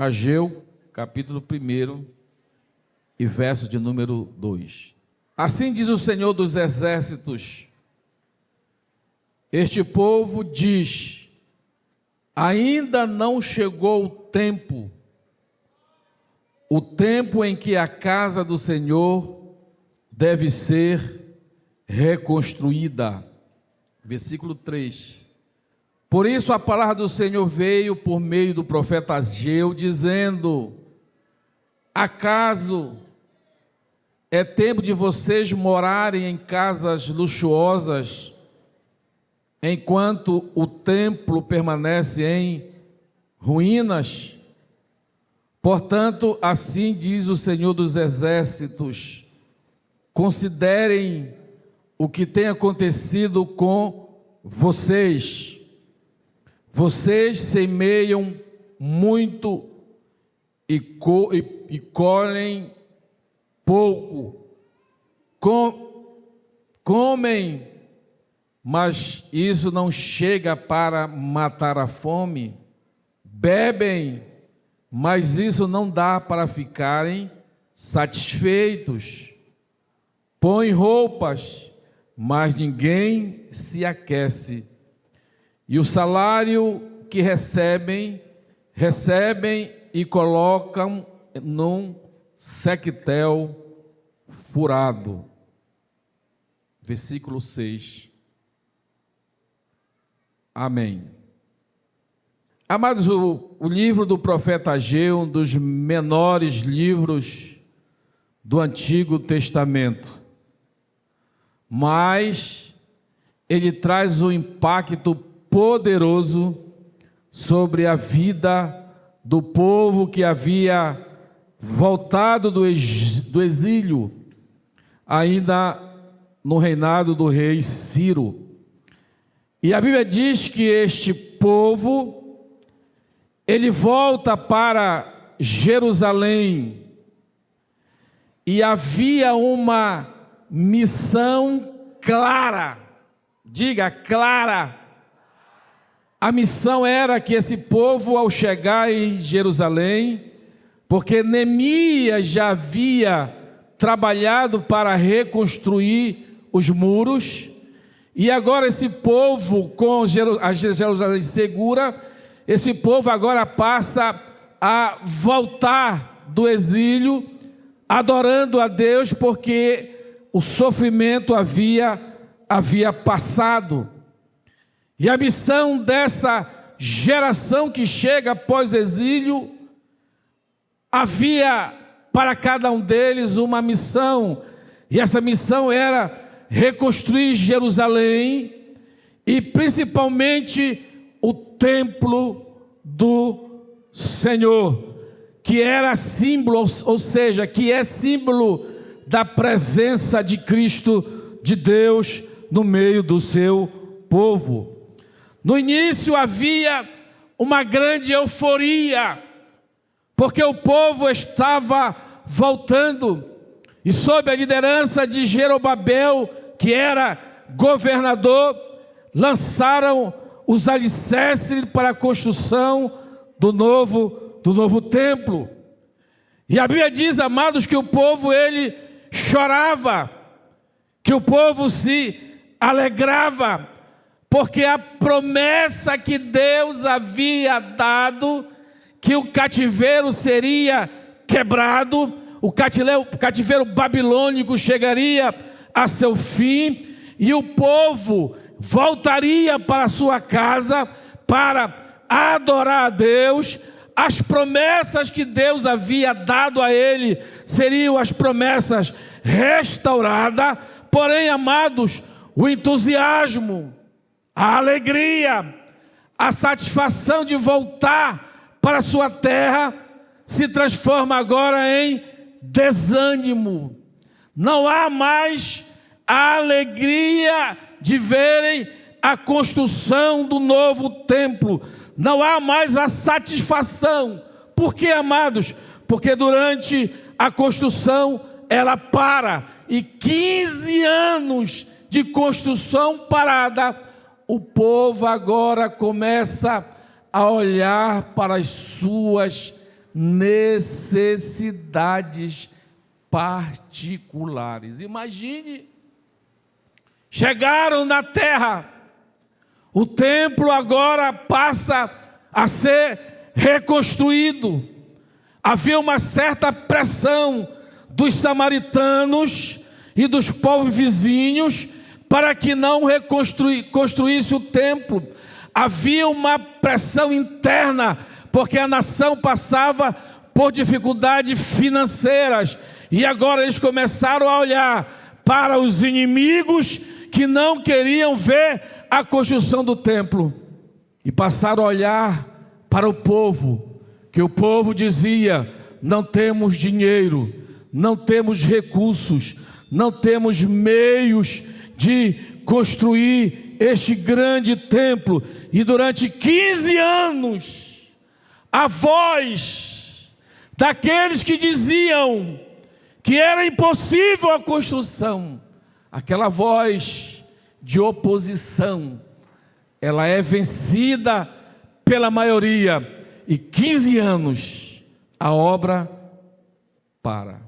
Ageu, capítulo 1 e verso de número 2. Assim diz o Senhor dos Exércitos: este povo diz, ainda não chegou o tempo em que a casa do Senhor deve ser reconstruída. Versículo 3. Por isso a palavra do Senhor veio por meio do profeta Ageu, dizendo: acaso é tempo de vocês morarem em casas luxuosas, enquanto o templo permanece em ruínas? Portanto, assim diz o Senhor dos Exércitos: considerem o que tem acontecido com vocês. Vocês semeiam muito e colhem pouco, comem, mas isso não chega para matar a fome, bebem, mas isso não dá para ficarem satisfeitos, põem roupas, mas ninguém se aquece, e o salário que recebem e colocam num sectel furado. Versículo 6. Amém. Amados, o livro do profeta Ageu, um dos menores livros do Antigo Testamento, mas ele traz um impacto poderoso sobre a vida do povo que havia voltado do exílio, ainda no reinado do rei Ciro. E a Bíblia diz que este povo, ele volta para Jerusalém, e havia uma missão clara, diga clara. A missão era que esse povo, ao chegar em Jerusalém, porque Neemias já havia trabalhado para reconstruir os muros, e agora esse povo, com a Jerusalém segura, esse povo agora passa a voltar do exílio, adorando a Deus, porque o sofrimento havia passado. E a missão dessa geração que chega após exílio, havia para cada um deles uma missão, e essa missão era reconstruir Jerusalém, e principalmente o templo do Senhor, que era símbolo, ou seja, que é símbolo da presença de Cristo, de Deus, no meio do seu povo. No início havia uma grande euforia, porque o povo estava voltando, e sob a liderança de Jerobabel, que era governador, lançaram os alicerces para a construção do novo templo. E a Bíblia diz, amados, que o povo ele chorava, que o povo se alegrava, porque a promessa que Deus havia dado, que o cativeiro seria quebrado, o cativeiro babilônico chegaria a seu fim, e o povo voltaria para a sua casa para adorar a Deus. As promessas que Deus havia dado a ele seriam as promessas restauradas, porém, amados, o entusiasmo, a alegria, a satisfação de voltar para a sua terra se transforma agora em desânimo. Não há mais a alegria de verem a construção do novo templo. Não há mais a satisfação. Por quê, amados? Porque durante a construção ela para, e 15 anos de construção parada, o povo agora começa a olhar para as suas necessidades particulares. Imagine, chegaram na terra, o templo agora passa a ser reconstruído. Havia uma certa pressão dos samaritanos e dos povos vizinhos para que não construísse o templo. Havia uma pressão interna, porque a nação passava por dificuldades financeiras, e agora eles começaram a olhar para os inimigos que não queriam ver a construção do templo, e passaram a olhar para o povo, que o povo dizia: não temos dinheiro, não temos recursos, não temos meios de construir este grande templo. E durante 15 anos, a voz daqueles que diziam que era impossível a construção, aquela voz de oposição, ela é vencida pela maioria, e 15 anos a obra para.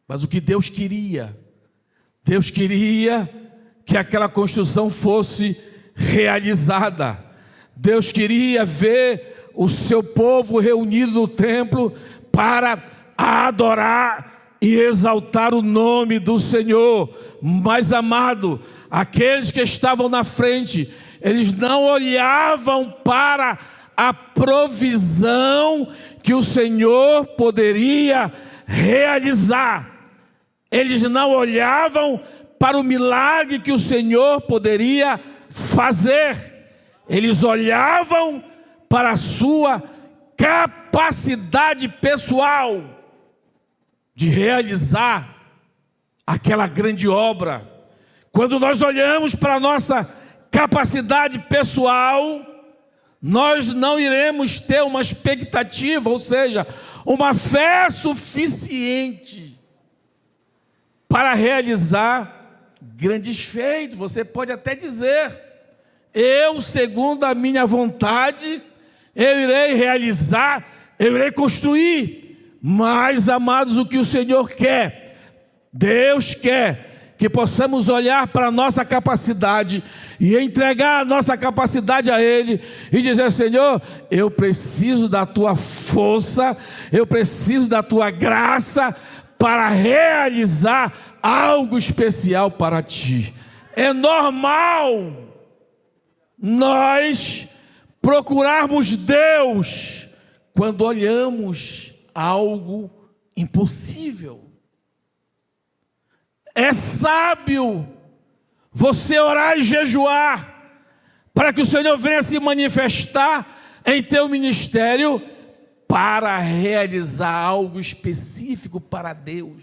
Mas o que Deus queria que aquela construção fosse realizada. Deus queria ver o seu povo reunido no templo para adorar e exaltar o nome do Senhor. Mas, amado, aqueles que estavam na frente, eles não olhavam para a provisão que o Senhor poderia realizar. Eles não olhavam para o milagre que o Senhor poderia fazer. Eles olhavam para a sua capacidade pessoal de realizar aquela grande obra. Quando nós olhamos para a nossa capacidade pessoal, nós não iremos ter uma expectativa, ou seja, uma fé suficiente para realizar grandes feitos. Você pode até dizer: eu, segundo a minha vontade, eu irei realizar, eu irei construir. Mas, amados, o que o Senhor quer, Deus quer que possamos olhar para a nossa capacidade e entregar a nossa capacidade a Ele e dizer: Senhor, eu preciso da Tua força, eu preciso da Tua graça para realizar algo especial para Ti. É normal nós procurarmos Deus quando olhamos algo impossível. É sábio você orar e jejuar para que o Senhor venha se manifestar em teu ministério para realizar algo específico para Deus.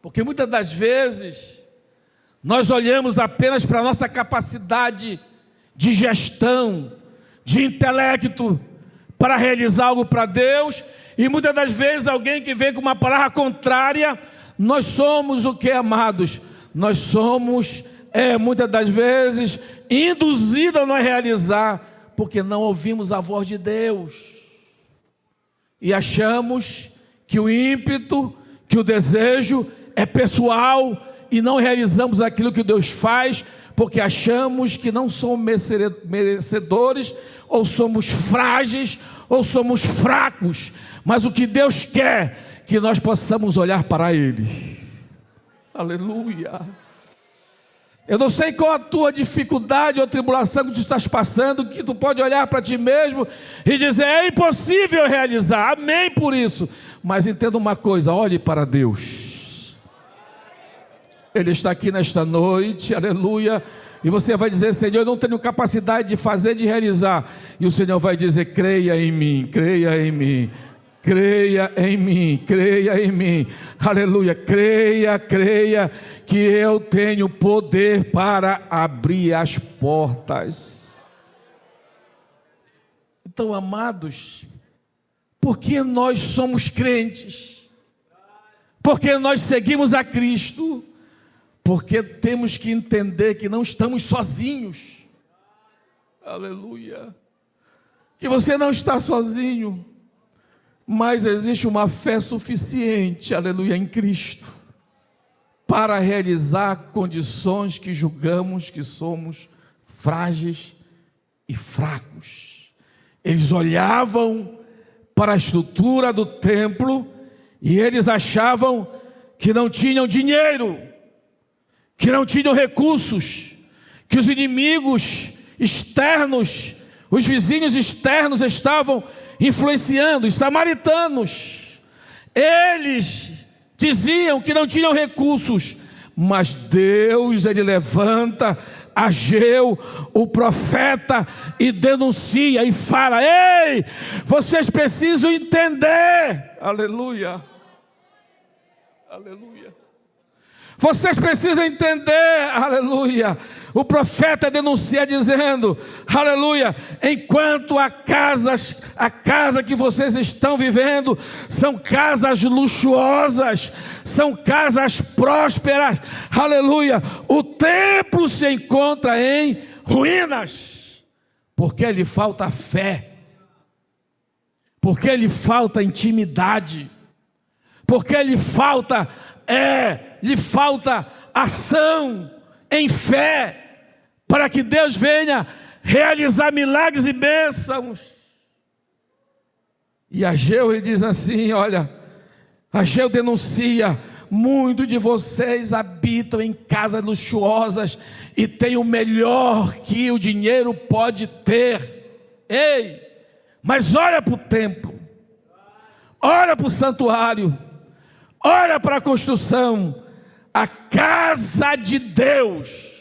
Porque muitas das vezes nós olhamos apenas para a nossa capacidade de gestão, de intelecto, para realizar algo para Deus, e muitas das vezes alguém que vem com uma palavra contrária, nós somos o que, amados? Nós somos, muitas das vezes, induzidos a não realizar, porque não ouvimos a voz de Deus, e achamos que o ímpeto, que o desejo é pessoal, e não realizamos aquilo que Deus faz, porque achamos que não somos merecedores, ou somos frágeis, ou somos fracos. Mas o que Deus quer, que nós possamos olhar para Ele. Aleluia. Eu não sei qual a tua dificuldade ou tribulação que tu estás passando, que tu pode olhar para ti mesmo e dizer: é impossível realizar. Amém por isso. Mas entenda uma coisa, olhe para Deus. Ele está aqui nesta noite, aleluia, e você vai dizer: Senhor, eu não tenho capacidade de fazer, de realizar, e o Senhor vai dizer: creia em mim, creia em mim, creia em mim, creia em mim, aleluia, creia que eu tenho poder para abrir as portas. Então, amados, porque nós somos crentes, porque nós seguimos a Cristo, porque temos que entender que não estamos sozinhos, aleluia, que você não está sozinho, mas existe uma fé suficiente, aleluia, em Cristo, para realizar condições que julgamos que somos frágeis e fracos. Eles olhavam para a estrutura do templo e eles achavam que não tinham dinheiro, que não tinham recursos, que os inimigos externos, os vizinhos externos estavam influenciando, os samaritanos. Eles diziam que não tinham recursos, mas Deus, Ele levanta Ageu, o profeta, e denuncia e fala: ei, vocês precisam entender, aleluia, aleluia, vocês precisam entender, aleluia. O profeta denuncia dizendo, aleluia, enquanto a casa que vocês estão vivendo são casas luxuosas, são casas prósperas, aleluia, o templo se encontra em ruínas, porque lhe falta fé, porque lhe falta intimidade, porque lhe falta ação em fé, para que Deus venha realizar milagres e bênçãos. E Ageu, ele diz assim, olha, Ageu denuncia: muitos de vocês habitam em casas luxuosas e têm o melhor que o dinheiro pode ter. Ei, mas olha para o templo, olha para o santuário, olha para a construção. A casa de Deus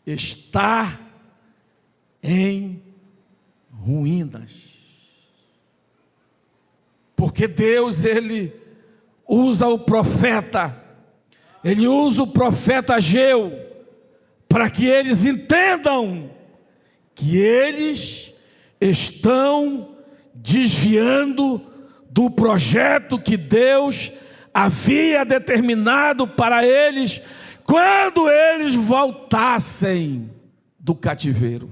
está em ruínas, porque Deus, Ele usa o profeta, Ele usa o profeta Ageu, para que eles entendam que eles estão desviando do projeto que Deus havia determinado para eles, quando eles voltassem do cativeiro.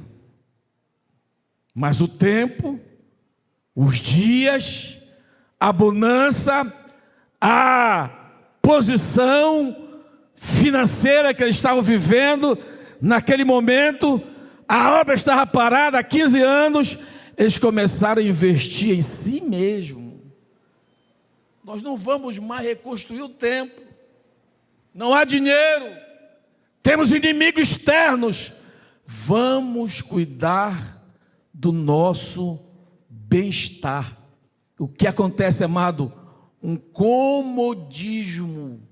Mas o tempo, os dias, a bonança, a posição financeira que eles estavam vivendo naquele momento, a obra estava parada há 15 anos, eles começaram a investir em si mesmo. Nós não vamos mais reconstruir o templo, não há dinheiro, temos inimigos externos, vamos cuidar do nosso bem-estar. O que acontece, amado? Um comodismo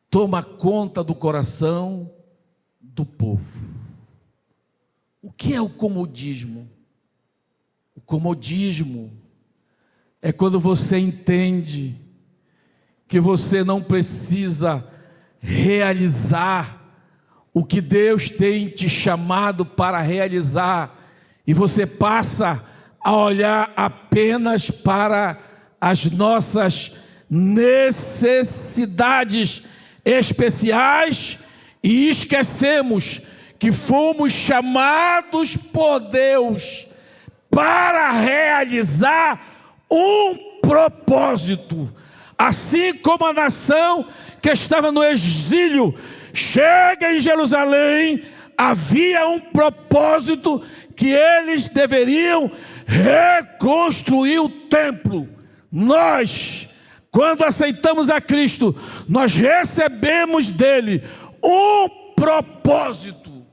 toma conta do coração do povo. O que é o comodismo? O comodismo é quando você entende que você não precisa realizar o que Deus tem te chamado para realizar, e você passa a olhar apenas para as nossas necessidades especiais e esquecemos que fomos chamados por Deus para realizar um propósito. Assim como a nação que estava no exílio chega em Jerusalém, havia um propósito, que eles deveriam reconstruir o templo. Nós, quando aceitamos a Cristo, nós recebemos dele um propósito.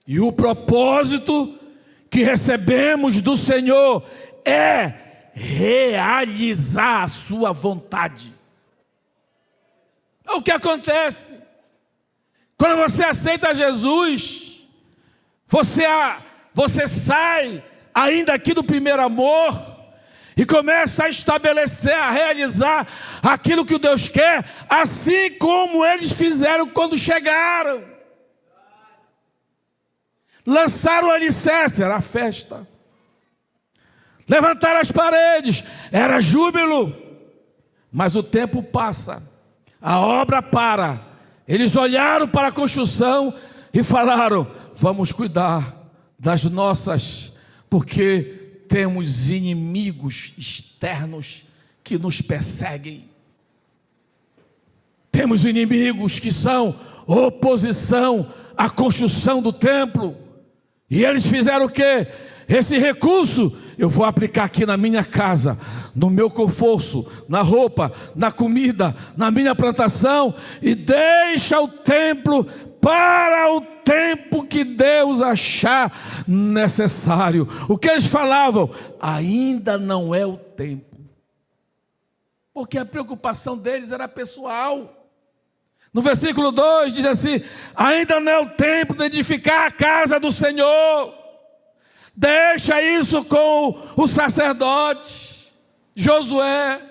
E o propósito que recebemos do Senhor é realizar a sua vontade. É o que acontece quando você aceita Jesus. Você sai ainda aqui do primeiro amor e começa a estabelecer, a realizar aquilo que Deus quer, assim como eles fizeram quando chegaram. Lançaram o alicerce, era festa. Levantaram as paredes, era júbilo. Mas o tempo passa, a obra para. Eles olharam para a construção e falaram: vamos cuidar das nossas, porque temos inimigos externos que nos perseguem. Temos inimigos que são oposição à construção do templo. E eles fizeram o quê? Esse recurso eu vou aplicar aqui na minha casa, no meu conforto, na roupa, na comida, na minha plantação, e deixa o templo para o tempo que Deus achar necessário. O que eles falavam? Ainda não é o tempo. Porque a preocupação deles era pessoal. No versículo 2 diz assim: ainda não é o tempo de edificar a casa do Senhor. Deixa isso com o sacerdote Josué.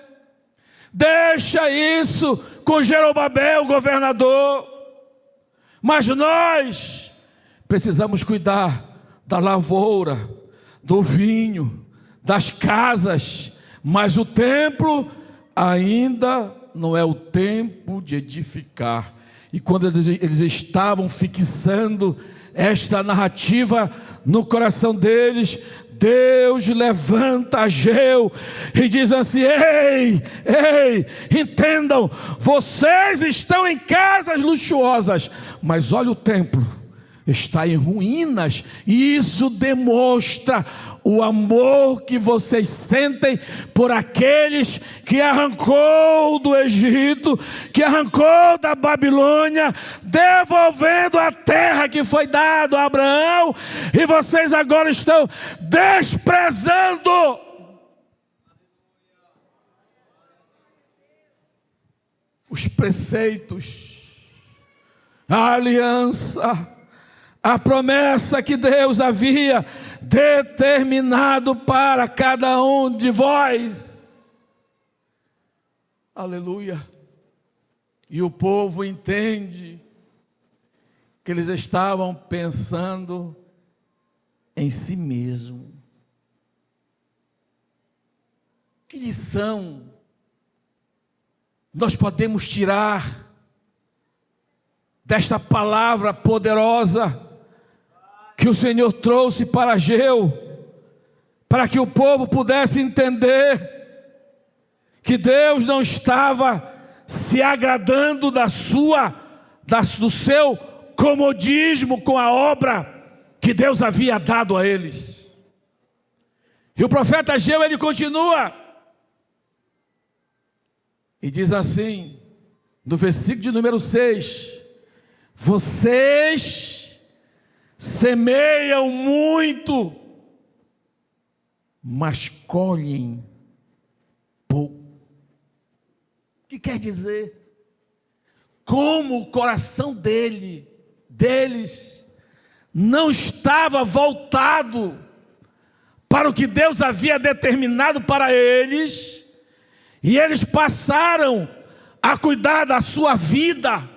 Deixa isso com Jerobabel, o governador. Mas nós precisamos cuidar da lavoura, do vinho, das casas. Mas o templo ainda não é o tempo de edificar. E quando eles estavam fixando esta narrativa no coração deles, Deus levanta Ageu e diz assim: ei, entendam, vocês estão em casas luxuosas, mas olha, o templo está em ruínas, e isso demonstra o amor que vocês sentem por aqueles que arrancou do Egito, que arrancou da Babilônia, devolvendo a terra que foi dada a Abraão, e vocês agora estão desprezando os preceitos, a aliança, a promessa que Deus havia determinado para cada um de vós. Aleluia. E o povo entende que eles estavam pensando em si mesmo. Que lição nós podemos tirar desta palavra poderosa que o Senhor trouxe para Ageu, para que o povo pudesse entender que Deus não estava se agradando do seu comodismo com a obra que Deus havia dado a eles. E o profeta Ageu, ele continua e diz assim, no versículo de número 6: vocês semeiam muito, mas colhem pouco. O que quer dizer? Como o coração deles não estava voltado para o que Deus havia determinado para eles, e eles passaram a cuidar da sua vida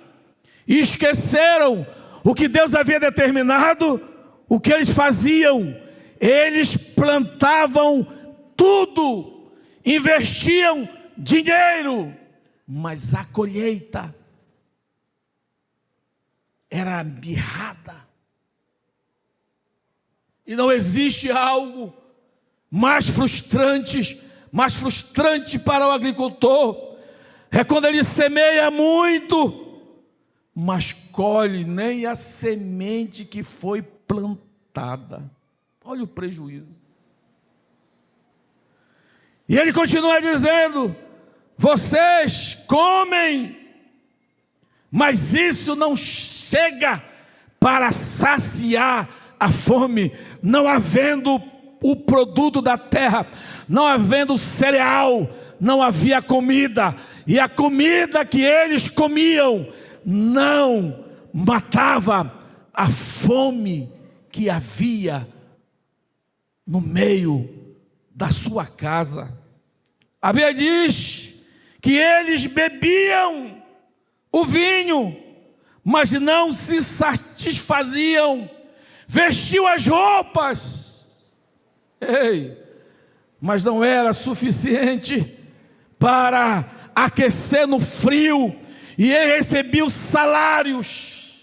e esqueceram o que Deus havia determinado. O que eles faziam? Eles plantavam tudo, investiam dinheiro, mas a colheita era mirrada. E não existe algo mais frustrante para o agricultor, é quando ele semeia muito, mas colhe nem a semente que foi plantada. Olha o prejuízo. E ele continua dizendo: vocês comem, mas isso não chega para saciar a fome, não havendo o produto da terra, não havendo cereal, não havia comida, e a comida que eles comiam não matava a fome que havia no meio da sua casa. A Bíblia diz que eles bebiam o vinho, mas não se satisfaziam, vestiam as roupas, mas não era suficiente para aquecer no frio, e ele recebia os salários,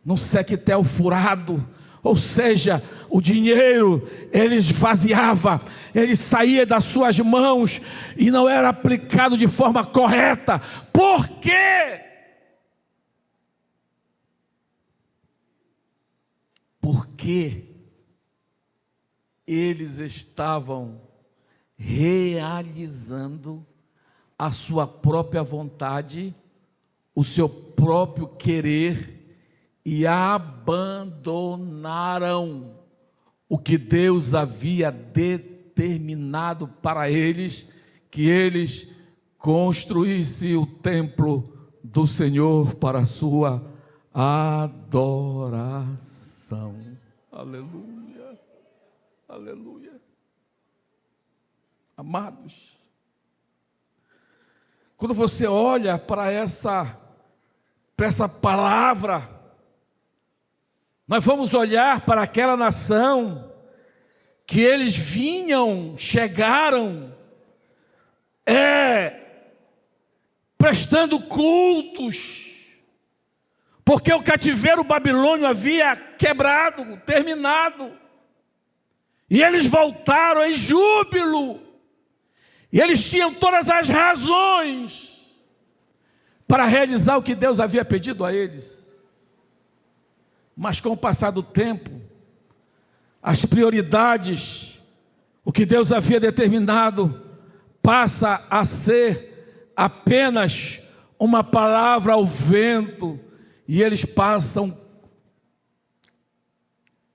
num sequetel furado. Ou seja, o dinheiro, ele esvaziava, ele saía das suas mãos e não era aplicado de forma correta. Por quê? Porque eles estavam realizando a sua própria vontade, o seu próprio querer, e abandonaram o que Deus havia determinado para eles, que eles construíssem o templo do Senhor para a sua adoração. Aleluia, aleluia. Amados, quando você olha para essa palavra, nós vamos olhar para aquela nação que eles chegaram prestando cultos, porque o cativeiro babilônio havia quebrado, terminado, e eles voltaram em júbilo, e eles tinham todas as razões para realizar o que Deus havia pedido a eles. Mas com o passar do tempo, as prioridades, o que Deus havia determinado, passa a ser apenas uma palavra ao vento, e eles passam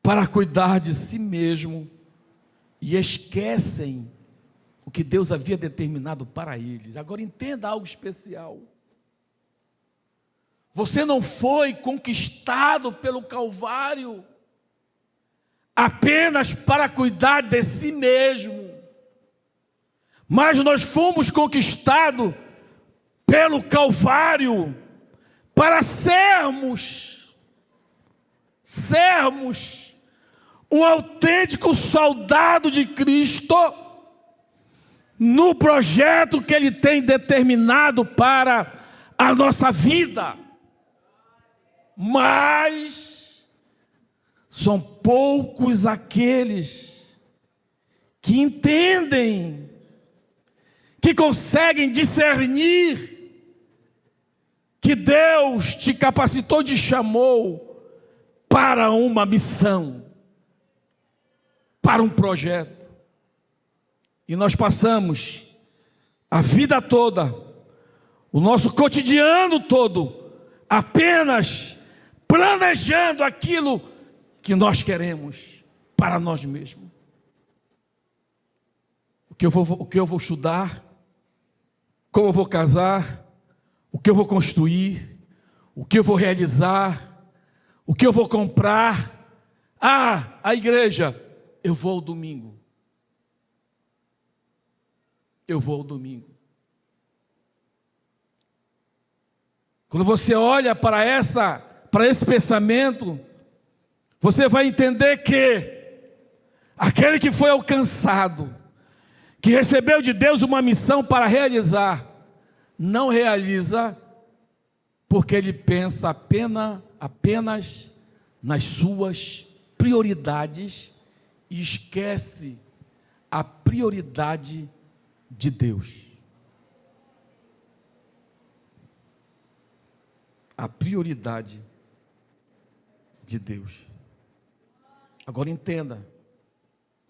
para cuidar de si mesmo e esquecem o que Deus havia determinado para eles. Agora entenda algo especial. Você não foi conquistado pelo Calvário apenas para cuidar de si mesmo, mas nós fomos conquistados pelo Calvário para sermos um autêntico soldado de Cristo no projeto que Ele tem determinado para a nossa vida. Mas são poucos aqueles que entendem, que conseguem discernir que Deus te capacitou, te chamou para uma missão, para um projeto. E nós passamos a vida toda, o nosso cotidiano todo, apenas planejando aquilo que nós queremos para nós mesmos. O que eu vou estudar, como eu vou casar, o que eu vou construir, o que eu vou realizar, o que eu vou comprar. A igreja, eu vou ao domingo. Eu vou ao domingo. Quando você olha para esse pensamento, você vai entender que aquele que foi alcançado, que recebeu de Deus uma missão para realizar, não realiza porque ele pensa apenas nas suas prioridades e esquece a prioridade de Deus. A prioridade de Deus. Agora entenda,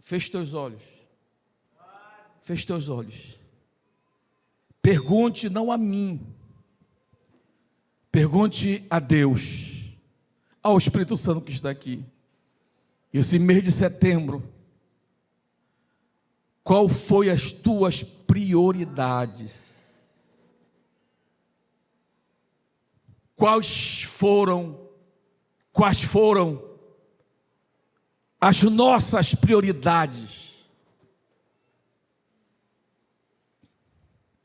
feche teus olhos. Feche teus olhos. Pergunte não a mim, pergunte a Deus, ao Espírito Santo que está aqui. Esse mês de setembro, qual foi as tuas prioridades? Quais foram as nossas prioridades?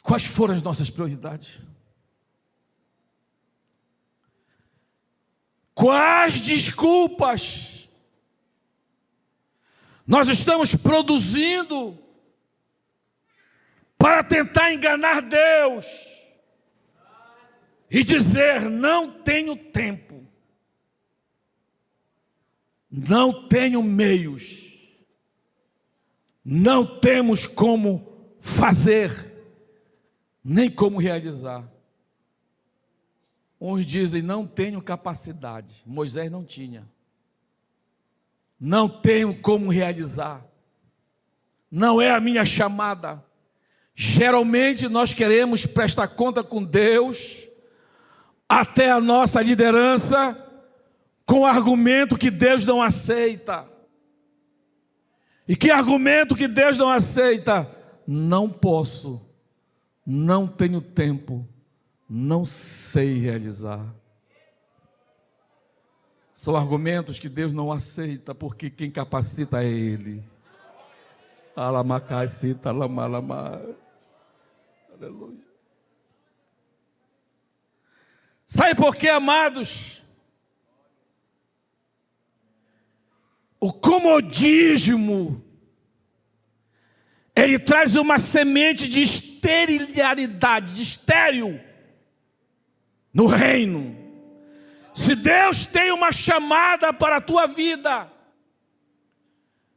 Quais foram as nossas prioridades? Quais desculpas nós estamos produzindo para tentar enganar Deus e dizer: não tenho tempo? não tenho meios, não temos como fazer, nem como realizar. Uns dizem, não tenho capacidade. Moisés não tinha. Não tenho como realizar. Não é a minha chamada. Geralmente nós queremos prestar conta com Deus, até a nossa liderança, com o argumento que Deus não aceita. E que argumento que Deus não aceita? Não posso, não tenho tempo, não sei realizar. São argumentos que Deus não aceita, porque quem capacita é Ele. Alamacacita, alamalama. Aleluia. Sabe por quê, amados? O comodismo, ele traz uma semente de esterilidade, de estéril, no reino. Se Deus tem uma chamada para a tua vida,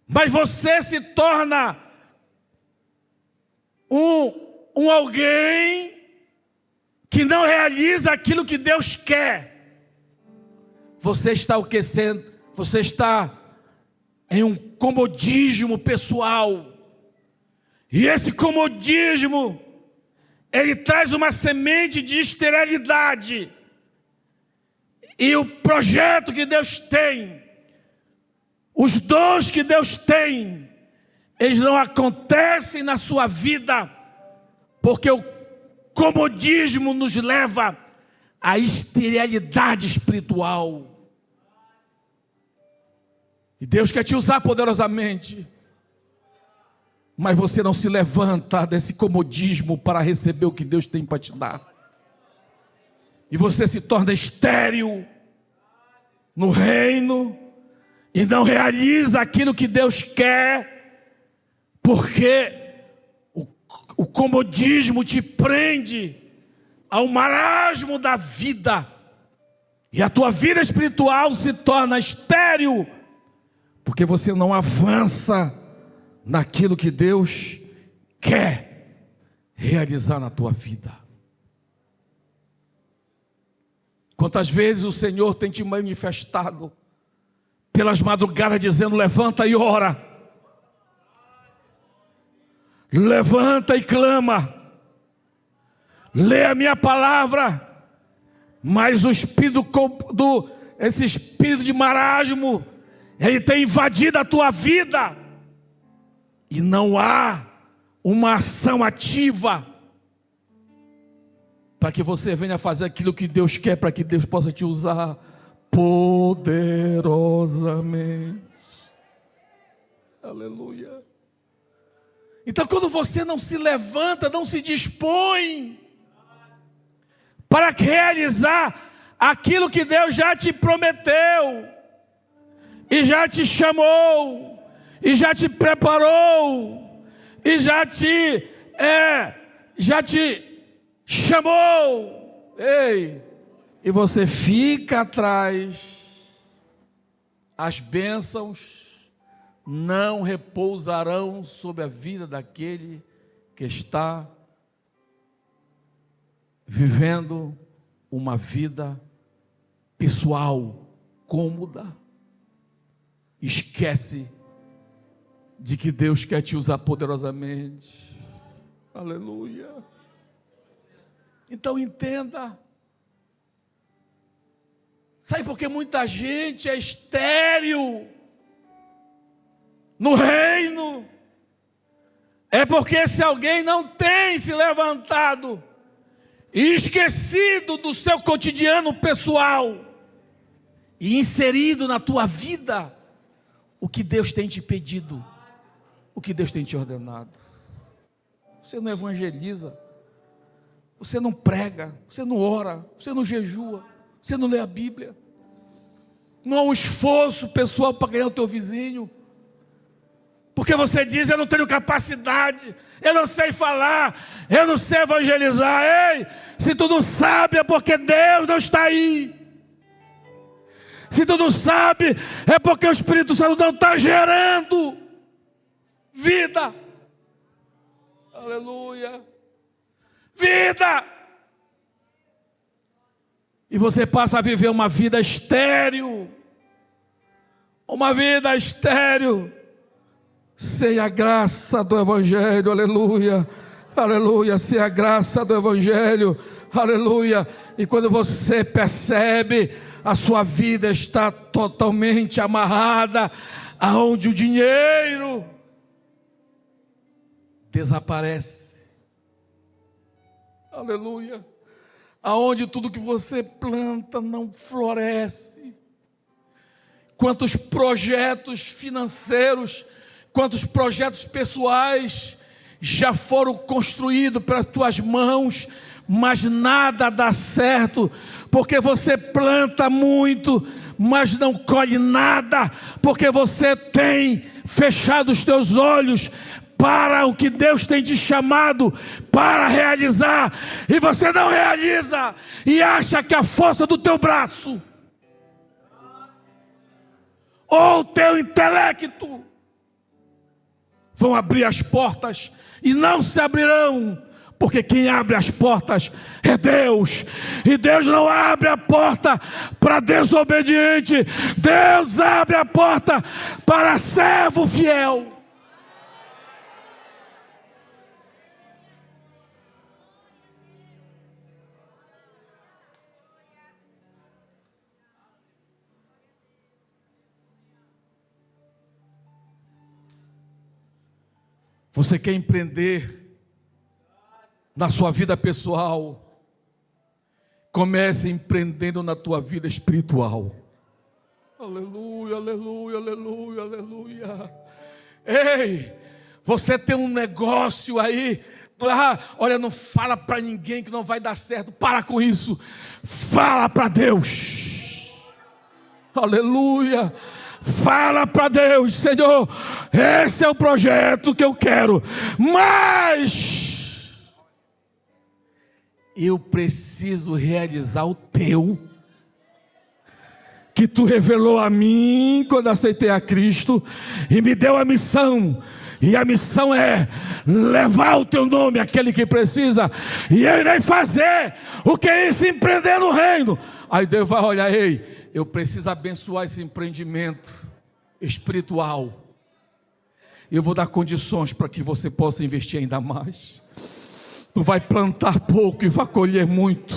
mas você se torna um alguém que não realiza aquilo que Deus quer, você está você está em um comodismo pessoal. E esse comodismo, ele traz uma semente de esterilidade. E o projeto que Deus tem, os dons que Deus tem, eles não acontecem na sua vida, porque o comodismo nos leva à esterilidade espiritual. E Deus quer te usar poderosamente, mas você não se levanta desse comodismo para receber o que Deus tem para te dar. E você se torna estéril no reino e não realiza aquilo que Deus quer, porque o comodismo te prende ao marasmo da vida, e a tua vida espiritual se torna estéril, porque você não avança naquilo que Deus quer realizar na tua vida. Quantas vezes o Senhor tem te manifestado pelas madrugadas dizendo, levanta e ora, levanta e clama, lê a minha palavra, mas o espírito esse espírito de marasmo, ele tem invadido a tua vida, e não há uma ação ativa para que você venha fazer aquilo que Deus quer, para que Deus possa te usar poderosamente. Aleluia. Então, quando você não se levanta, não se dispõe para realizar aquilo que Deus já te prometeu, e já te chamou, e já te preparou, e já te chamou, e você fica atrás, as bênçãos não repousarão sobre a vida daquele que está vivendo uma vida pessoal, cômoda. Esquece de que Deus quer te usar poderosamente. Aleluia. Então entenda. Sabe por que muita gente é estéril no reino? É porque esse alguém não tem se levantado e esquecido do seu cotidiano pessoal e inserido na tua vida o que Deus tem te pedido, o que Deus tem te ordenado. Você não evangeliza, você não prega, você não ora, você não jejua, você não lê a Bíblia. Não há um esforço pessoal para ganhar o teu vizinho, porque você diz, eu não tenho capacidade, eu não sei falar, eu não sei evangelizar. Ei, se tu não sabe é porque Deus não está aí. Se tu não sabe, é porque o Espírito Santo não está gerando vida. Aleluia. Vida. E você passa a viver uma vida estéril. Uma vida estéril. Sem a graça do Evangelho. Aleluia. Aleluia. Sem a graça do Evangelho. Aleluia. E quando você percebe, a sua vida está totalmente amarrada aonde o dinheiro desaparece. Aleluia. Aonde tudo que você planta não floresce. Quantos projetos financeiros, quantos projetos pessoais já foram construídos pelas tuas mãos, mas nada dá certo, porque você planta muito, mas não colhe nada, porque você tem fechado os teus olhos para o que Deus tem te chamado para realizar, e você não realiza, e acha que a força do teu braço, ou o teu intelecto, vão abrir as portas, e não se abrirão, porque quem abre as portas é Deus, e Deus não abre a porta para desobediente, Deus abre a porta para servo fiel. Você quer empreender na sua vida pessoal? Comece empreendendo na tua vida espiritual. Aleluia, aleluia, aleluia, aleluia. Ei, você tem um negócio aí, olha, não fala para ninguém que não vai dar certo. Para com isso. Fala para Deus. Aleluia. Fala para Deus: Senhor, esse é o projeto que eu quero, mas eu preciso realizar o teu, que tu revelou a mim quando aceitei a Cristo e me deu a missão. E a missão é levar o teu nome àquele que precisa, e eu irei fazer o que é isso, empreender no reino. Aí Deus vai olhar: ei, eu preciso abençoar esse empreendimento espiritual. Eu vou dar condições para que você possa investir ainda mais. Tu vai plantar pouco e vai colher muito.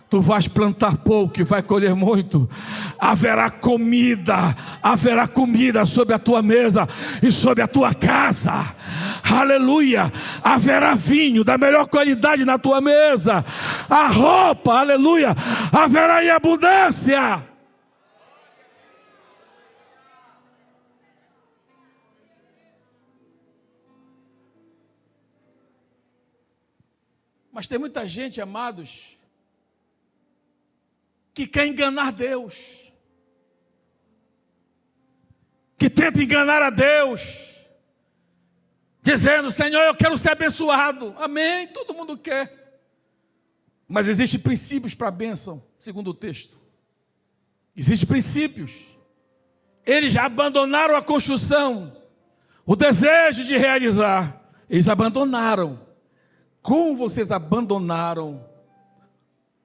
Tu vais plantar pouco e vai colher muito. Haverá comida sobre a tua mesa e sobre a tua casa. Aleluia. Haverá vinho da melhor qualidade na tua mesa. A roupa, aleluia, haverá em abundância. Mas tem muita gente, amados, que quer enganar Deus, que tenta enganar a Deus, dizendo: Senhor, eu quero ser abençoado. Amém, todo mundo quer. Mas existem princípios para a bênção, segundo o texto. Existem princípios. Eles já abandonaram a construção, o desejo de realizar. Eles abandonaram. Como vocês abandonaram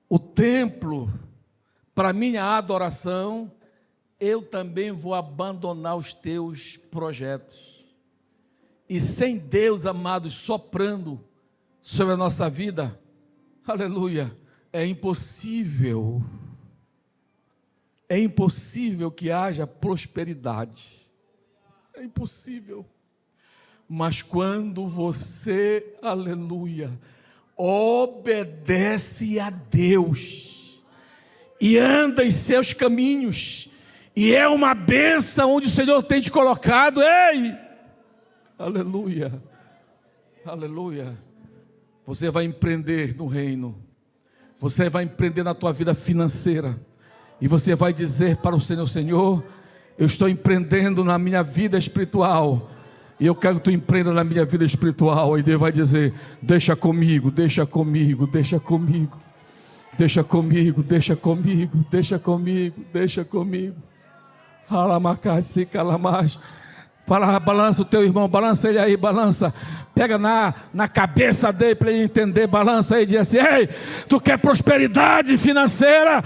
o templo para minha adoração, eu também vou abandonar os teus projetos. E sem Deus, amados, soprando sobre a nossa vida, aleluia, é impossível que haja prosperidade. É impossível. Mas quando você, aleluia, obedece a Deus e anda em seus caminhos, e é uma bênção onde o Senhor tem te colocado, ei, aleluia, aleluia, você vai empreender no reino, você vai empreender na tua vida financeira, e você vai dizer para o Senhor: Senhor, eu estou empreendendo na minha vida espiritual, e eu quero que tu empreenda na minha vida espiritual. E Deus vai dizer: deixa comigo, deixa comigo, deixa comigo, Deixa comigo, deixa comigo, deixa comigo, deixa comigo. Alamacai, calamás. Balança o teu irmão, balança ele aí, balança. Pega na cabeça dele para ele entender, balança aí e diz assim: ei, tu quer prosperidade financeira?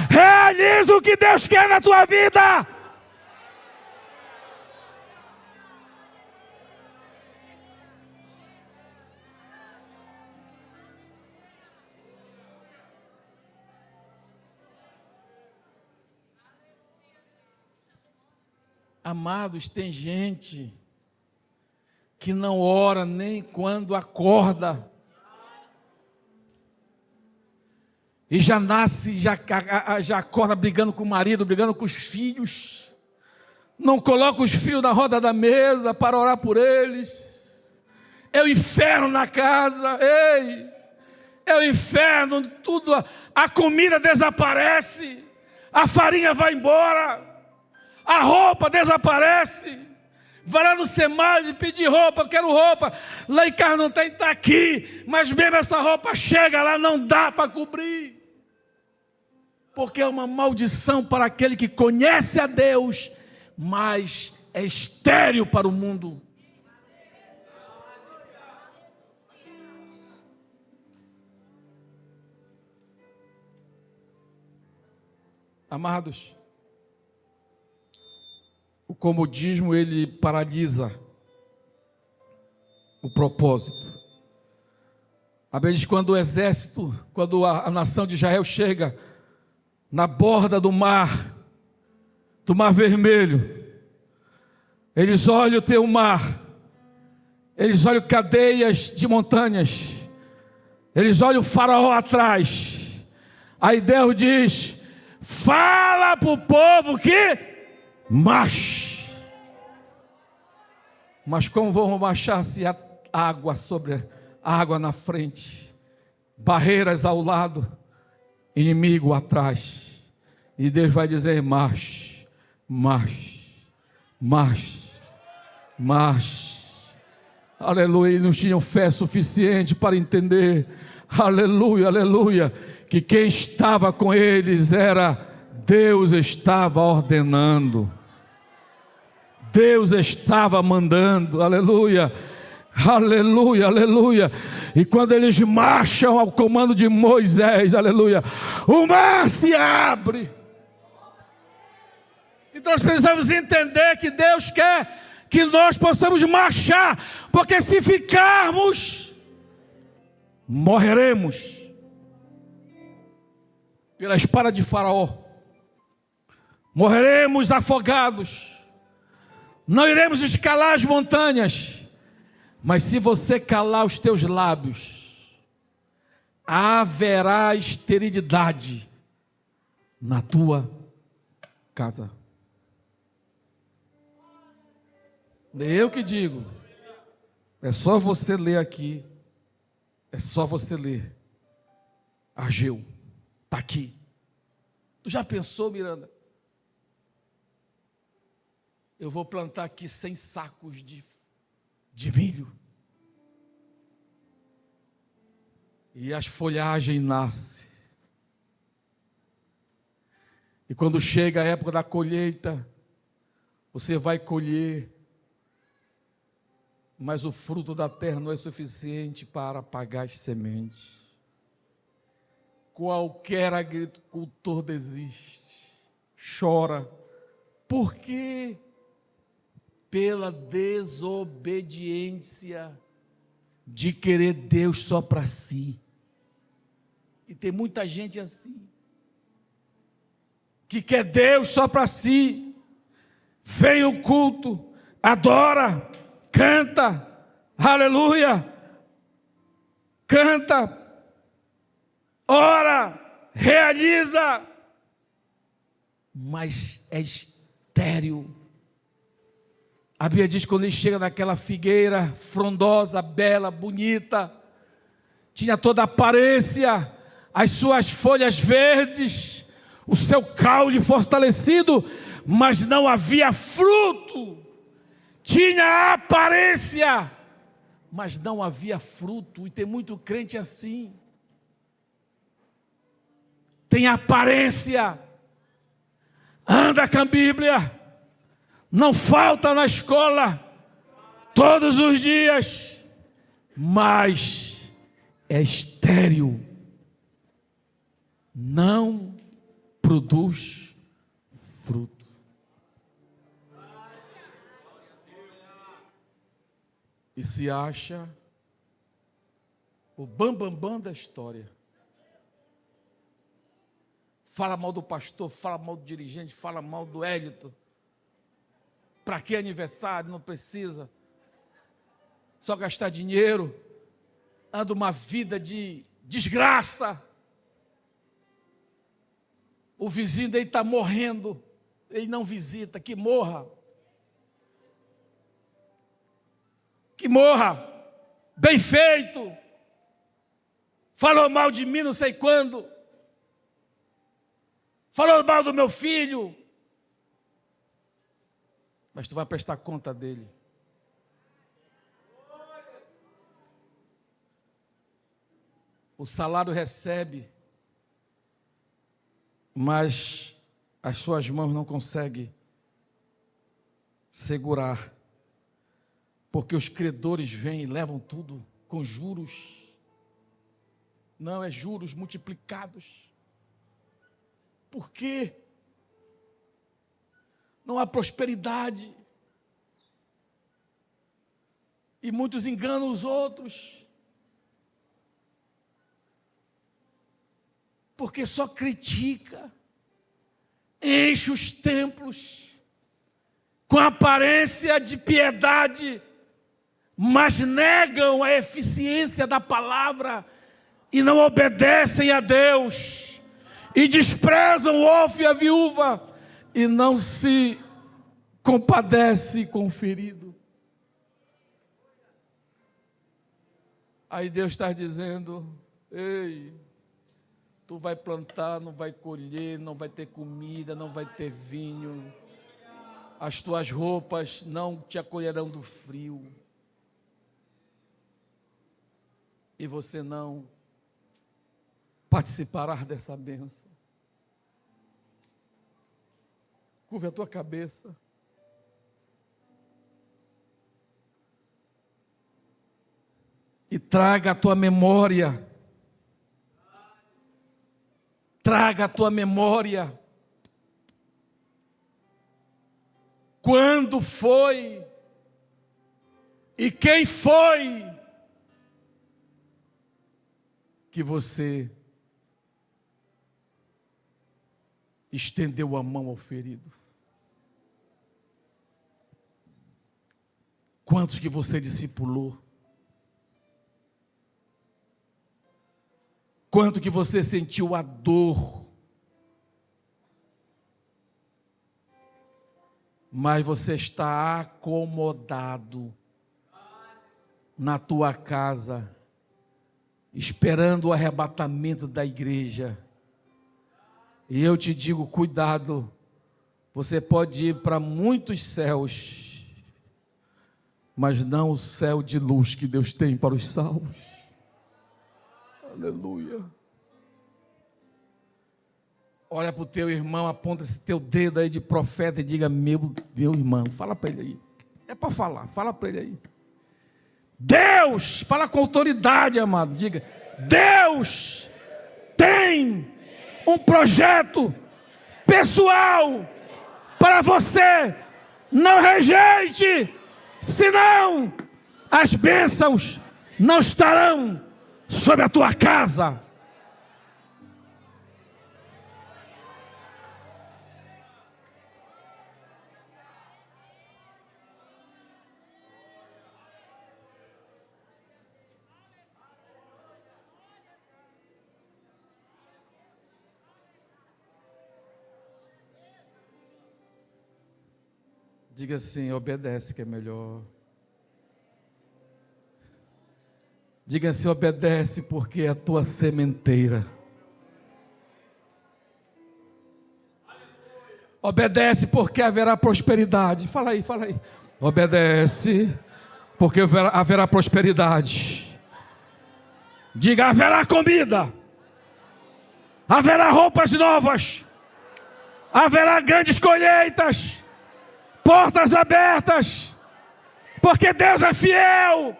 Realiza o que Deus quer na tua vida. Amados, tem gente que não ora nem quando acorda, e já nasce, já acorda brigando com o marido, brigando com os filhos, não coloca os filhos na roda da mesa para orar por eles. É o inferno na casa, ei, é o inferno, tudo, a comida desaparece, a farinha vai embora, a roupa desaparece. Vai lá no Semage pedir roupa, eu quero roupa. Lá em casa não tem, está aqui. Mas mesmo essa roupa chega lá, não dá para cobrir. Porque é uma maldição para aquele que conhece a Deus, mas é estéril para o mundo. Amados, o comodismo, ele paralisa o propósito. Às vezes, quando o exército, quando a nação de Israel chega na borda do Mar Vermelho, eles olham o teu mar, eles olham cadeias de montanhas, eles olham o faraó atrás. Aí Deus diz: fala para o povo que marche. Mas como vamos marchar se há água sobre a água na frente, barreiras ao lado, inimigo atrás? E Deus vai dizer: marche, marche, marche, marche. Aleluia. Eles não tinham fé suficiente para entender, aleluia, aleluia, que quem estava com eles era Deus. Estava ordenando, Deus estava mandando, aleluia, aleluia, aleluia. E quando eles marcham ao comando de Moisés, aleluia, o mar se abre. Então nós precisamos entender que Deus quer que nós possamos marchar, porque se ficarmos, morreremos pela espada de Faraó, morreremos afogados, não iremos escalar as montanhas. Mas se você calar os teus lábios, haverá esterilidade na tua casa. Eu que digo, é só você ler aqui, é só você ler. Ageu, está aqui. Tu já pensou, Miranda? Eu vou plantar aqui 100 sacos de milho. E as folhagens nascem. E quando chega a época da colheita, você vai colher, mas o fruto da terra não é suficiente para pagar as sementes. Qualquer agricultor desiste, chora. Por quê? Pela desobediência de querer Deus só para si. E tem muita gente assim, que quer Deus só para si. Vem o culto, adora, canta, aleluia, canta, ora, realiza, mas é estéril. A Bíblia diz que quando ele chega naquela figueira frondosa, bela, bonita, tinha toda a aparência, as suas folhas verdes, o seu caule fortalecido, mas não havia fruto. Tinha a aparência, mas não havia fruto. E tem muito crente assim. tem aparência, anda com a Bíblia, não falta na escola todos os dias, mas é estéril, não produz fruto. E se acha o bambambam da história. Fala mal do pastor, fala mal do dirigente, fala mal do Hélito. Para que aniversário? Não precisa. Só gastar dinheiro. Anda uma vida de desgraça. O vizinho dele está morrendo. Ele não visita, que morra. Que morra. Bem feito. Falou mal de mim não sei quando. Falou mal do meu filho. Mas tu vai prestar conta dele. O salário recebe, mas as suas mãos não conseguem segurar, porque os credores vêm e levam tudo com juros. Não, é juros multiplicados. Por quê? Não há prosperidade. E muitos enganam os outros. Porque só critica. Enche os templos com aparência de piedade, mas negam a eficiência da palavra e não obedecem a Deus, e desprezam o órfão e a viúva, e não se compadece com o ferido. Aí Deus está dizendo: ei, tu vai plantar, não vai colher, não vai ter comida, não vai ter vinho, as tuas roupas não te acolherão do frio, e você não participará dessa bênção. Curva a tua cabeça. E traga a tua memória. Traga a tua memória. Quando foi e quem foi que você estendeu a mão ao ferido? Quantos que você discipulou? Quanto que você sentiu a dor? Mas você está acomodado na tua casa, esperando o arrebatamento da igreja. E eu te digo, cuidado, você pode ir para muitos céus, mas não o céu de luz que Deus tem para os salvos. Aleluia. Olha para o teu irmão, aponta esse teu dedo aí de profeta e diga: meu irmão, fala para ele aí. É para falar, fala para ele aí. Deus, fala com autoridade, amado, diga: Deus tem um projeto pessoal para você. Não rejeite, senão as bênçãos não estarão sobre a tua casa. Diga assim: obedece que é melhor. Diga assim: obedece porque é a tua sementeira. Obedece porque haverá prosperidade. Fala aí, fala aí. Obedece porque haverá prosperidade. Diga: haverá comida. haverá roupas novas, haverá grandes colheitas, portas abertas, porque Deus é fiel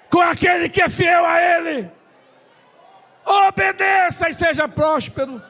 com aquele que é fiel a Ele. Obedeça e seja próspero.